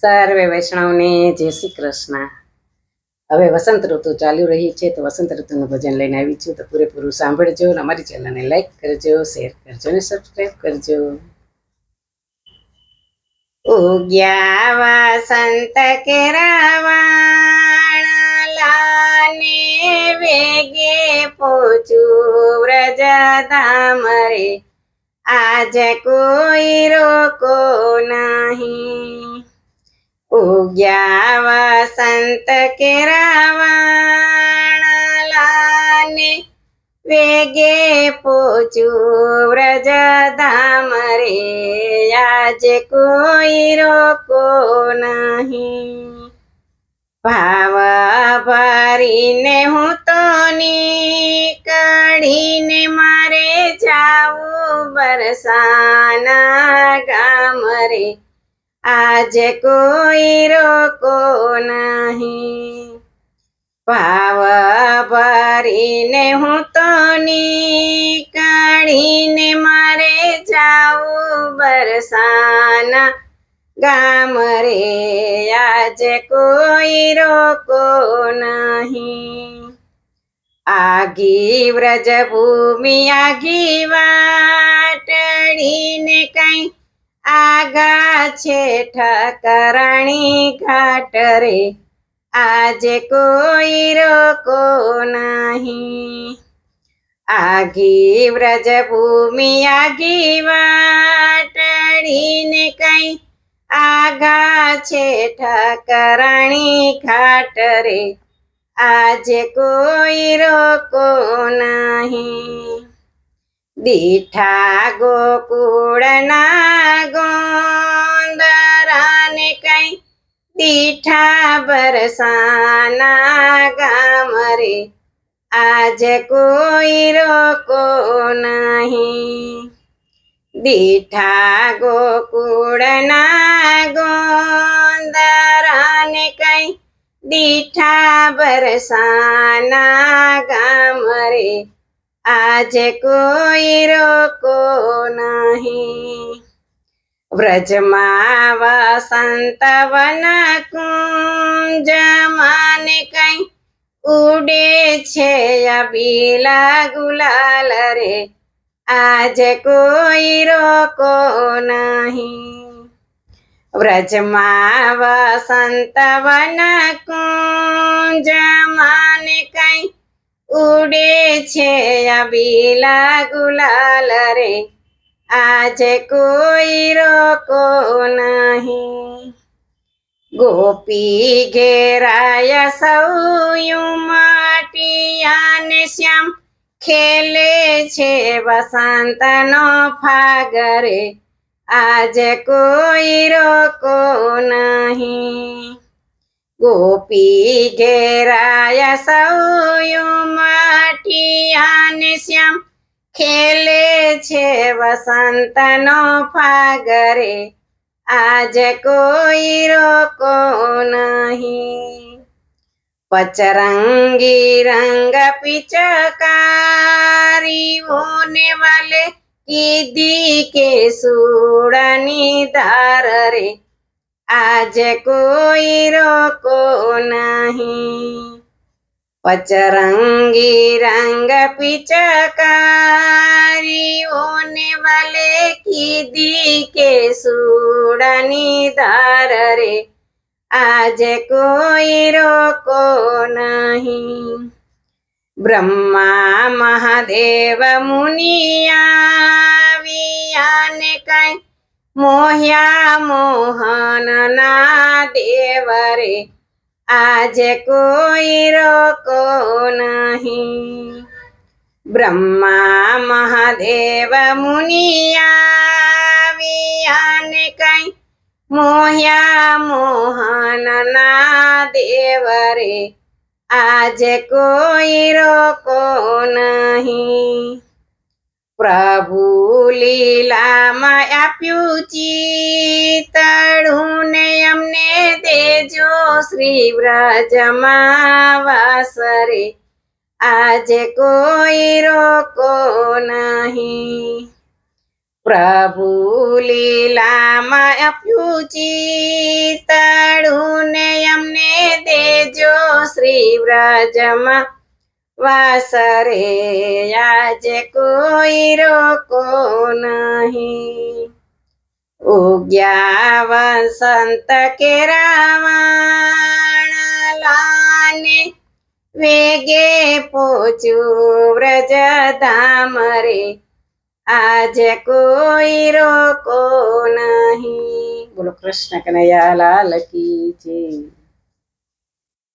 સર્વે વૈષ્ણવને જય શ્રી કૃષ્ણ। હવે વસંત ઋતુ ચાલુ રહી છે તો વસંત ઋતુનું ભજન લઈને આવી છું, તો પૂરેપૂરું સાંભળજો અને અમારી ચેનલને લાઈક કરજો, શેર કરજો અને સબસ્ક્રાઈબ કરજો। ઉગ્યા વસંત કેરાવાણા લાને વેગે પહોંચું વ્રજ ધામ રે, આજ કોઈ રોકો નહીં। ઉગ્યા વસંત કેરાવાણા લાને વેગે પહોંચું વ્રજ ધામ રે, આજે કોઈ રોકો નહીં। ભાવ ભરીને હું તો નીકળીને મારે જાવું બરસાના ગામ રે, આજે કોઈ રોકો નહીં। ભાવ ભરીને હું તો નીકળીને મારે જાવું બરસાના ગામ રે, આજે કોઈ રોકો નહીં। આગી વ્રજ ભૂમિ આગી વાટડીને કઈ આગા છે ઠકરાણી ઘાટ રે, આજે કોઈ રોકો નહીં। આગી વ્રજ ભૂમિ આગી વાટડીને કઈ આગા છે ઠકરાણી ઘાટ રે, આજે કોઈ રોકો નહીં। દીઠા ગોકુળના ગોંદરાને કઈ દીઠા બરસાના ગામ રે, આજે કોઈ રોકો નહીં। દીઠા ગોકુળના ગોંદરાને કઈ દીઠા બરસાના ગામ રે, આજે કોઈ રોકો નહીં। વ્રજમાં વસંત વન કુંજ માને કઈ ઉડે છે અબીલા ગુલાલ રે, આજે કોઈ રોકો નહીં। વ્રજમાં વસંત વન કુંજ માને કઈ ઉડે છે અબીલા ગુલાલ રે, આજે કોઈ રોકો નહીં। ગોપી ઘેરાય સૌ ઉમટિયાને શ્યામ ખેલે છે વસંતનો ફાગ રે, આજે કોઈ રોકો નહીં। ગોપી ઘેરાય સૌ ઉમટિયાને શ્યામ ખેલે છે વસંતનો ફાગ રે, આજે કોઈ રોકો નહીં। પચરંગી રંગ પિચકારીઓને વાલે કીધી કે સુડની ધાર રે, આજે કોઈ રોકો નહીં। પચરંગી રંગ પિચકારીઓને વાલે કીધી કે સુડની ધાર રે, આજે કોઈ રોકો નહીં। બ્રહ્મા મહાદેવ મુનિયાવિયાને કઈ મોહ્યા મોહનના દેવ રે, આજે કોઈ રોકો નહીં। બ્રહ્મા મહાદેવ મુનિયાવિયાને કઈ મોહ્યા મોહનના દેવ રે, આજે કોઈ રોકો નહીં। પ્રભુ લીલામાં આપ્યું ચિતડું ને અમને દેજો શ્રી વ્રજમાં વાસ રે, આજે કોઈ રોકો નહીં। પ્રભુ લીલામાં આપ્યું ચિતડું ને અમને દેજો શ્રી વ્રજમાં વાસરે આજે કોઈ રોકો નહીં. ઉગ્યા વસંત કે રાવણ લાને વેગે પહોંચ્યું વ્રજ ધામ રે આજે કોઈ રોકો નહીં. બોલો કૃષ્ણ કનૈયા લાલ કી જય.